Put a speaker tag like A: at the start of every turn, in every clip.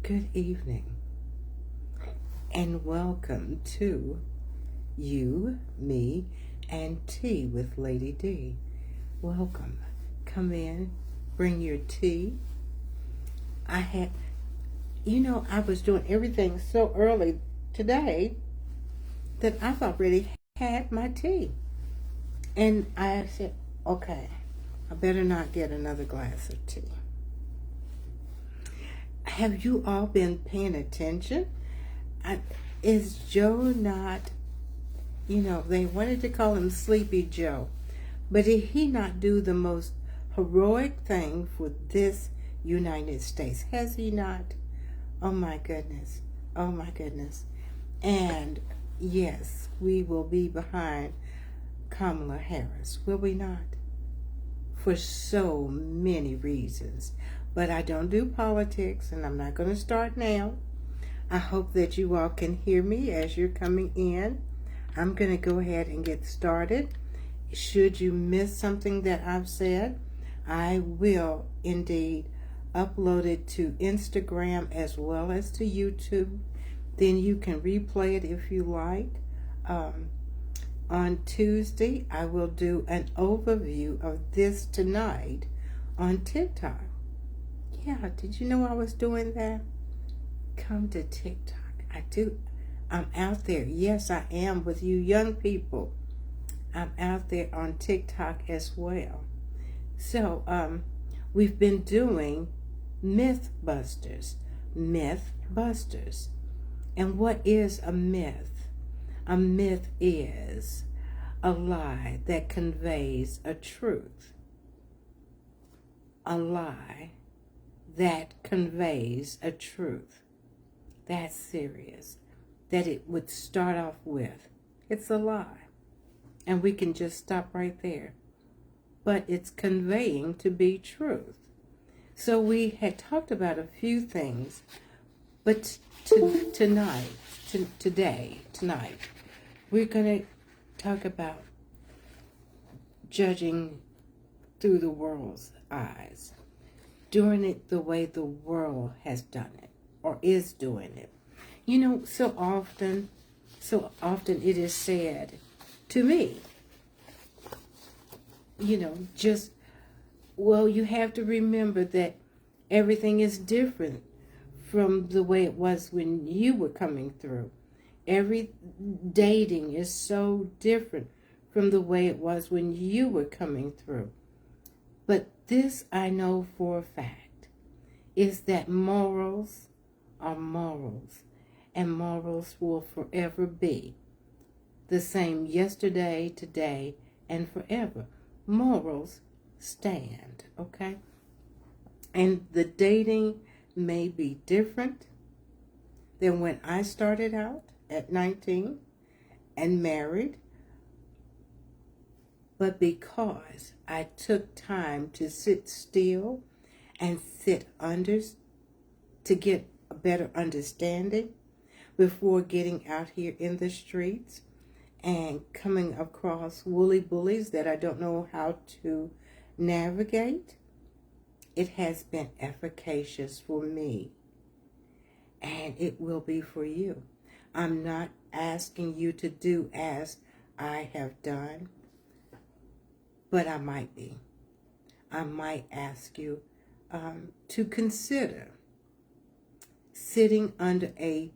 A: Good evening, and welcome to You, Me, and Tea with Lady D. Welcome. Come in, bring your tea. I was doing everything so early today that I've already had my tea. And I said, okay, I better not get another glass of tea. Have you all been paying attention? Is Joe not, they wanted to call him Sleepy Joe, but did he not do the most heroic thing for this United States? Has he not? Oh my goodness. Oh my goodness. And yes, we will be behind Kamala Harris, will we not? For so many reasons. But I don't do politics, and I'm not going to start now. I hope that you all can hear me as you're coming in. I'm going to go ahead and get started. Should you miss something that I've said, I will indeed upload it to Instagram as well as to YouTube. Then you can replay it if you like. On Tuesday, I will do an overview of this tonight on TikTok. Yeah, did you know I was doing that? Come to TikTok. I do. I'm out there. Yes, I am with you young people. I'm out there on TikTok as well. So, we've been doing Mythbusters. Mythbusters. And what is a myth? A myth is a lie that conveys a truth. A lie that conveys a truth. That's serious. That it would start off with. It's a lie. And we can just stop right there. But it's conveying to be truth. So we had talked about a few things, but tonight, we're going to talk about judging through the world's eyes. Doing it the way the world has done it or is doing it. So often it is said to me, you have to remember that everything is different from the way it was when you were coming through. Every dating is so different from the way it was when you were coming through. But this I know for a fact, is that morals are morals, and morals will forever be the same yesterday, today, and forever. Morals stand, okay? And the dating may be different than when I started out at 19 and married, but because I took time to sit still and sit under to get a better understanding before getting out here in the streets and coming across woolly bullies that I don't know how to navigate, it has been efficacious for me, and it will be for you. I'm not asking you to do as I have done, but I might be. I might ask you to consider sitting under a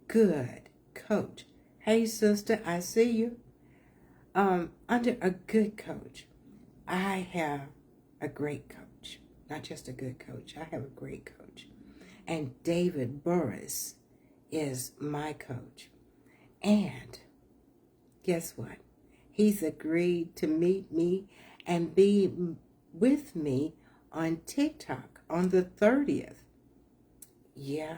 A: good coach. Hey, sister, I see you. Under a good coach. I have a great coach. Not just a good coach. I have a great coach. And David Burris is my coach. And guess what? He's agreed to meet me and be with me on TikTok on the 30th. Yeah.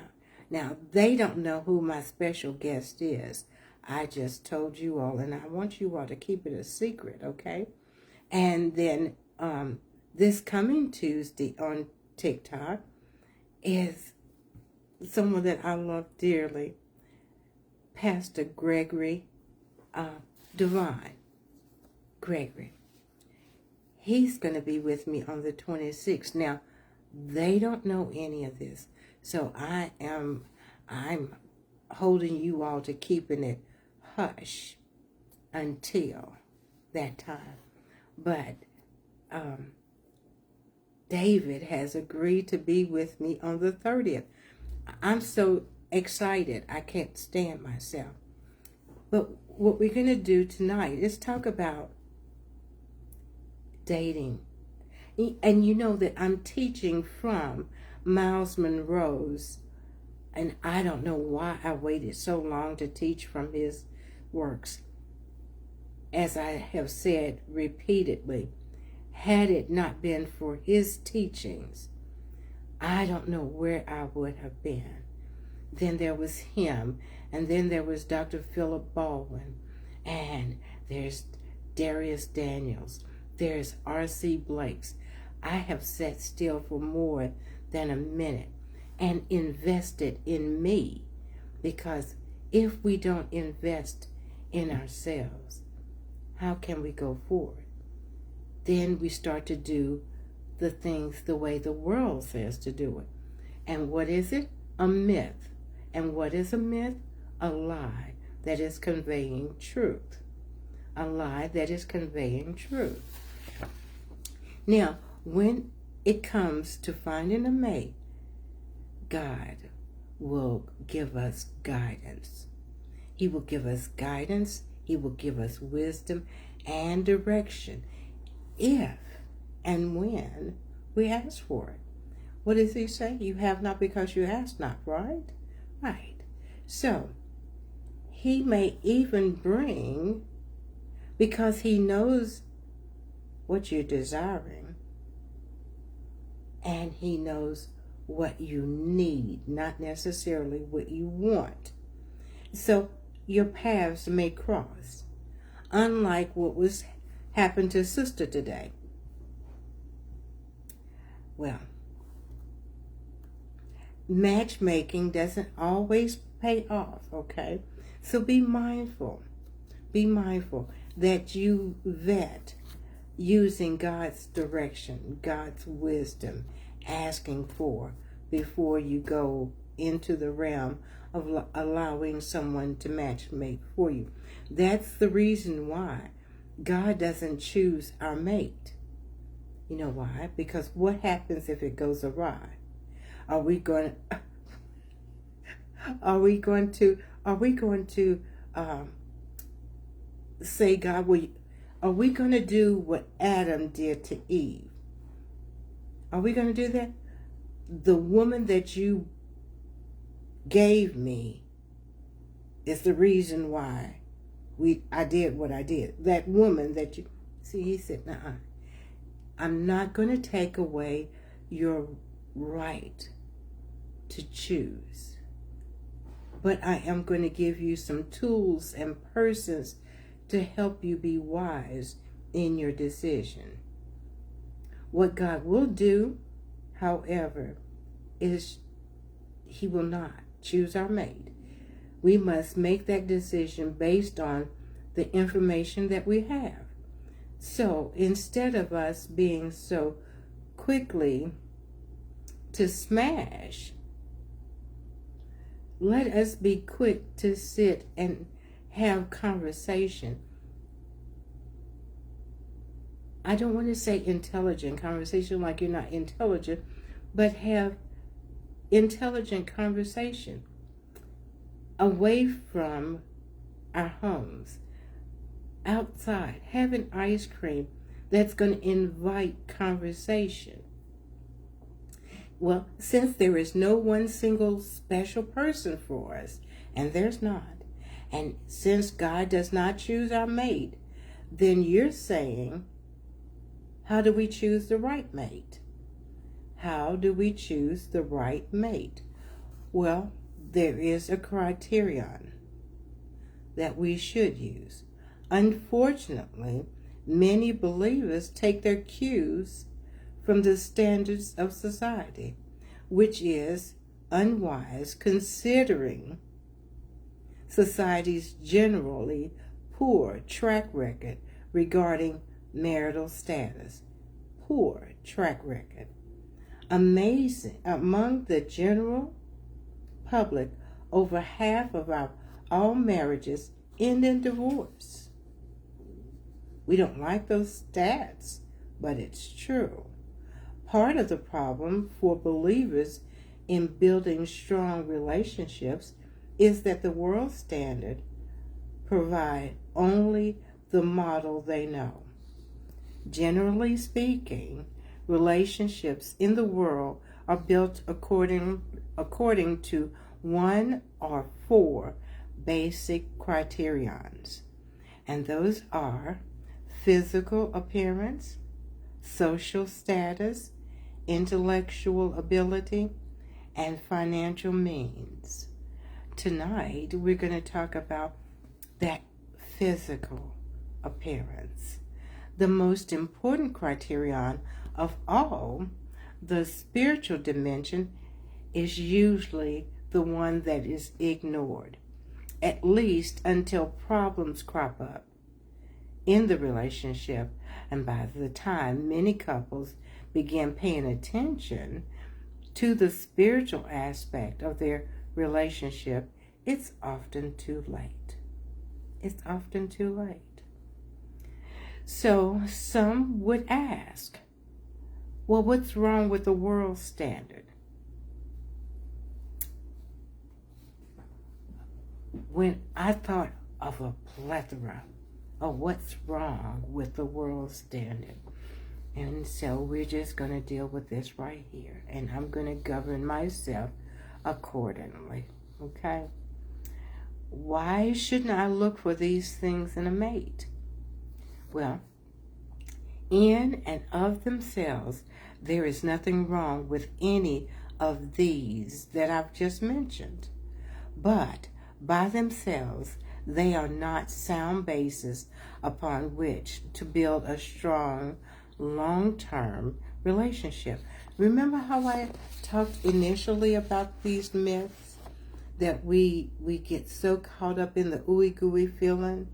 A: Now, they don't know who my special guest is. I just told you all, and I want you all to keep it a secret, okay? And then this coming Tuesday on TikTok is someone that I love dearly, Pastor Gregory Divine. Gregory. He's going to be with me on the 26th. Now, they don't know any of this. So I'm holding you all to keeping it hush until that time. But David has agreed to be with me on the 30th. I'm so excited. I can't stand myself. But what we're going to do tonight is talk about dating. And you know that I'm teaching from Miles Monroe's, and I don't know why I waited so long to teach from his works. As I have said repeatedly, had it not been for his teachings, I don't know where I would have been. Then there was him, and then there was Dr. Philip Baldwin, and there's Darius Daniels, there's R.C. Blakes. I have sat still for more than a minute and invested in me, because if we don't invest in ourselves, how can we go forward? Then we start to do the things the way the world says to do it. And what is it? A myth. And what is a myth? A lie that is conveying truth. A lie that is conveying truth. Now, when it comes to finding a mate, God will give us guidance. He will give us guidance. He will give us wisdom and direction if and when we ask for it. What does he say? You have not because you ask not, right? Right. So, he may even bring, because he knows what you're desiring, and he knows what you need, not necessarily what you want. So, your paths may cross, unlike what was happened to Sister today. Well, matchmaking doesn't always pay off, okay? So be mindful that you vet using God's direction, God's wisdom, asking for before you go into the realm of allowing someone to matchmake for you. That's the reason why God doesn't choose our mate. You know why? Because what happens if it goes awry? Are we going to say, God, are we going to do what Adam did to Eve? Are we going to do that? The woman that you gave me is the reason why I did what I did. That woman that you see, he said, nuh-uh. I'm not going to take away your right to choose, but I am going to give you some tools and persons to help you be wise in your decision. What God will do, however, is he will not choose our mate. We must make that decision based on the information that we have. So instead of us being so quickly to smash, let us be quick to sit and have conversation. I don't want to say intelligent conversation like you're not intelligent, but have intelligent conversation away from our homes, outside, having ice cream that's going to invite conversation. Well, since there is no one single special person for us, and there's not, and since God does not choose our mate, then you're saying, how do we choose the right mate? How do we choose the right mate? Well, there is a criterion that we should use. Unfortunately, many believers take their cues from the standards of society, which is unwise considering society's generally poor track record regarding marital status. Poor track record. Amazing. Among the general public, over half of all marriages end in divorce. We don't like those stats, but it's true. Part of the problem for believers in building strong relationships is that the world standard provide only the model they know. Generally speaking, relationships in the world are built according to one or four basic criterions, and those are physical appearance, social status, intellectual ability, and financial means. Tonight, we're going to talk about that physical appearance. The most important criterion of all, the spiritual dimension, is usually the one that is ignored, at least until problems crop up in the relationship. And by the time many couples begin paying attention to the spiritual aspect of their relationship, it's often too late. It's often too late. So some would ask, well, what's wrong with the world standard? When I thought of a plethora of what's wrong with the world standard, and so we're just going to deal with this right here, and I'm going to govern myself accordingly, okay? Why shouldn't I look for these things in a mate? Well, in and of themselves, there is nothing wrong with any of these that I've just mentioned. But by themselves, they are not sound basis upon which to build a strong, long-term relationship. Remember how I talked initially about these myths? That we get so caught up in the ooey-gooey feeling.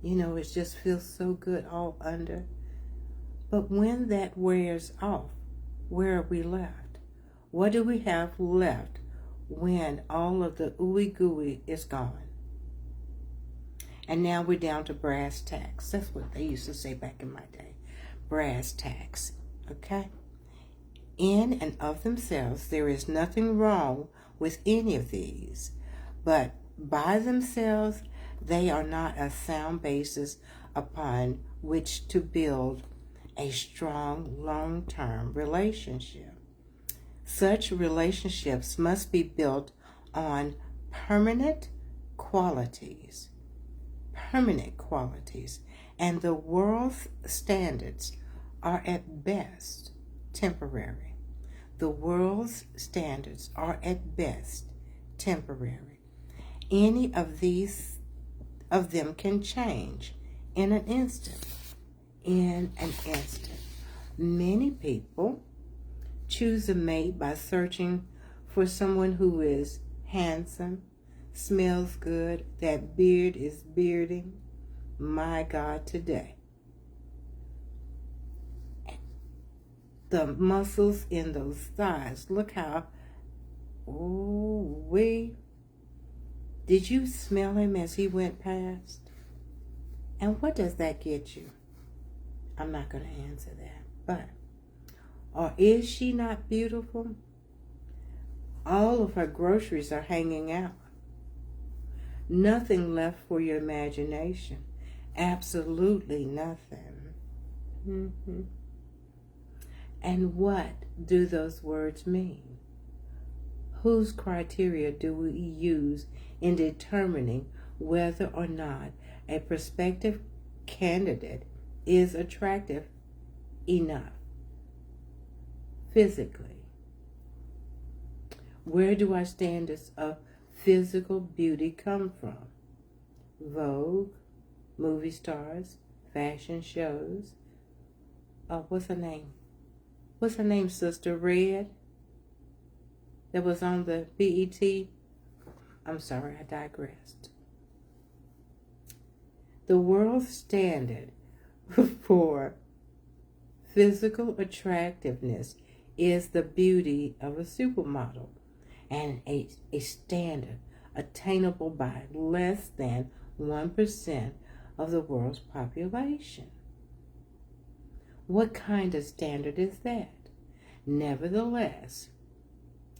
A: You know, it just feels so good all under. But when that wears off, where are we left? What do we have left when all of the ooey-gooey is gone? And now we're down to brass tacks. That's what they used to say back in my day. Brass tacks, okay? In and of themselves, there is nothing wrong with any of these. But by themselves, they are not a sound basis upon which to build a strong, long-term relationship. Such relationships must be built on permanent qualities, and the world's standards are at best temporary. The world's standards are at best temporary. Any of them can change in an instant. Many people choose a mate by searching for someone who is handsome, smells good, that beard is bearding. My God, today. The muscles in those thighs. Look how, did you smell him as he went past? And what does that get you? I'm not going to answer that. But, or is she not beautiful? All of her groceries are hanging out. Nothing left for your imagination. Absolutely nothing. And what do those words mean? Whose criteria do we use in determining whether or not a prospective candidate is attractive enough physically? Where do our standards of physical beauty come from? Vogue, movie stars, fashion shows. What's her name? What's her name, Sister Red? That was on the BET. I'm sorry, I digressed. The world standard for physical attractiveness is the beauty of a supermodel. and a standard attainable by less than 1% of the world's population. What kind of standard is that? Nevertheless,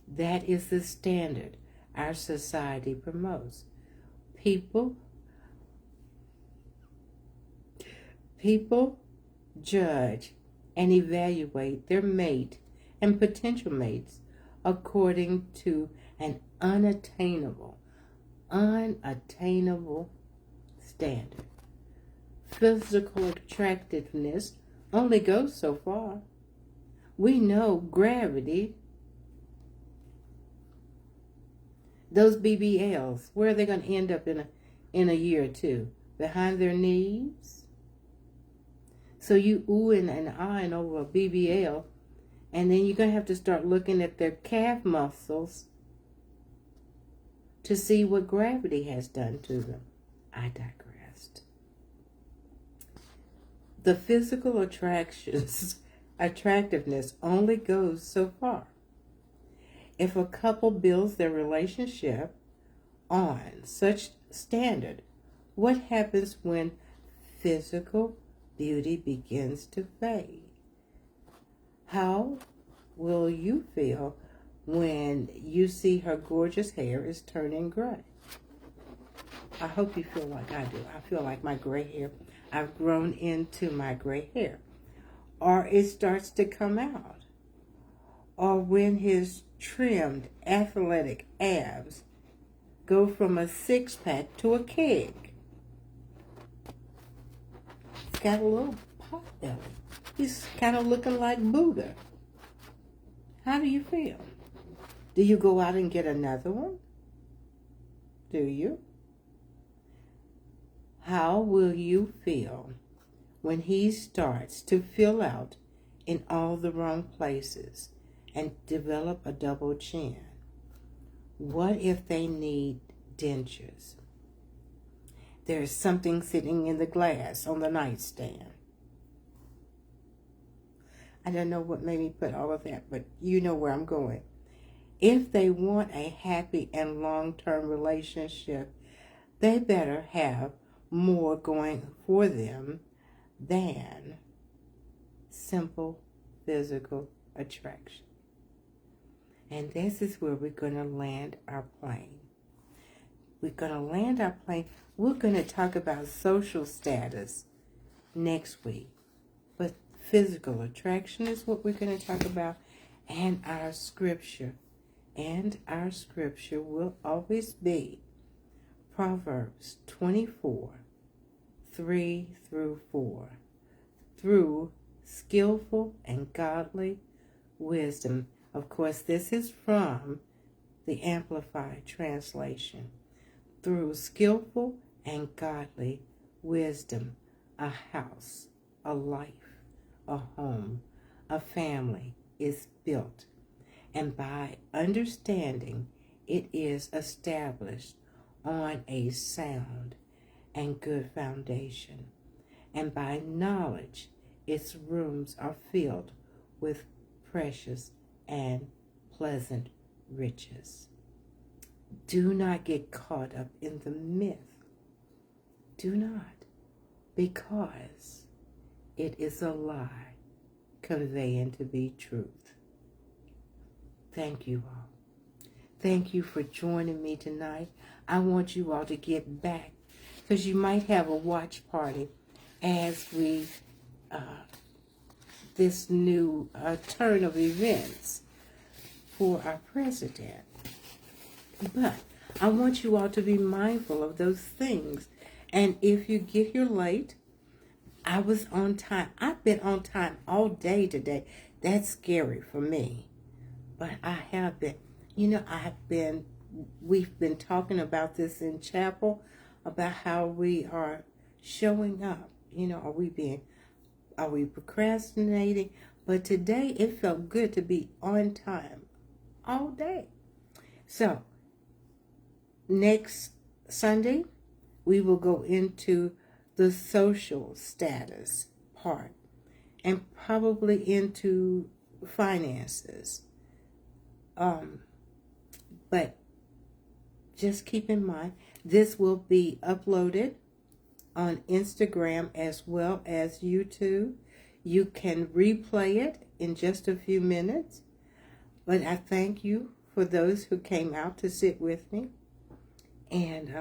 A: that is the standard our society promotes. People judge and evaluate their mate and potential mates according to an unattainable standard. Physical attractiveness only goes so far. We know gravity. Those BBLs, where are they going to end up in a year or two? Behind their knees? So you oohing and eyeing over a BBL, and then you're going to have to start looking at their calf muscles to see what gravity has done to them. I digressed. The physical attractiveness only goes so far. If a couple builds their relationship on such standard, what happens when physical beauty begins to fade? How will you feel when you see her gorgeous hair is turning gray? I hope you feel like I do. I feel like my gray hair, I've grown into my gray hair. Or it starts to come out. Or when his trimmed, athletic abs go from a six-pack to a keg. He's got a little pot belly. He's kind of looking like Buddha. How do you feel? Do you go out and get another one? Do you? How will you feel when he starts to fill out in all the wrong places and develop a double chin? What if they need dentures? There's something sitting in the glass on the nightstand. I don't know what made me put all of that, but you know where I'm going. If they want a happy and long-term relationship, they better have more going for them than simple physical attraction. And this is where we're going to land our plane. We're going to land our plane. We're going to talk about social status next week. But physical attraction is what we're going to talk about, and our scripture. And our scripture will always be Proverbs 24, 3-4. Through skillful and godly wisdom. Of course, this is from the Amplified Translation. Through skillful and godly wisdom, a house, a life, a home, a family is built, and by understanding it is established on a sound and good foundation, and by knowledge its rooms are filled with precious and pleasant riches. Do not get caught up in the myth. Do not, because it is a lie conveying to be truth. Thank you all. Thank you for joining me tonight. I want you all to get back, because you might have a watch party as we, this new turn of events for our president. But I want you all to be mindful of those things. And if you get here late, I was on time. I've been on time all day today. That's scary for me. But I have been. You know, we've been talking about this in chapel, about how we are showing up. You know, are we procrastinating? But today it felt good to be on time all day. So, next Sunday, we will go into the social status part and probably into finances. But just keep in mind, this will be uploaded on Instagram as well as YouTube. You can replay it in just a few minutes. But I thank you for those who came out to sit with me. And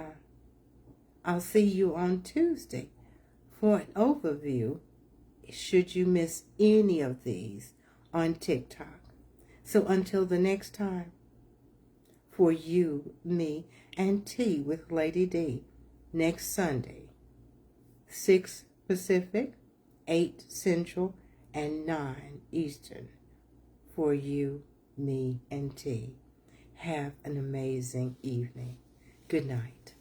A: I'll see you on Tuesday for an overview, should you miss any of these on TikTok. So until the next time, for you, me, and Tea with Lady D, next Sunday, 6 Pacific, 8 Central, and 9 Eastern, for you, me, and Tea. Have an amazing evening. Good night.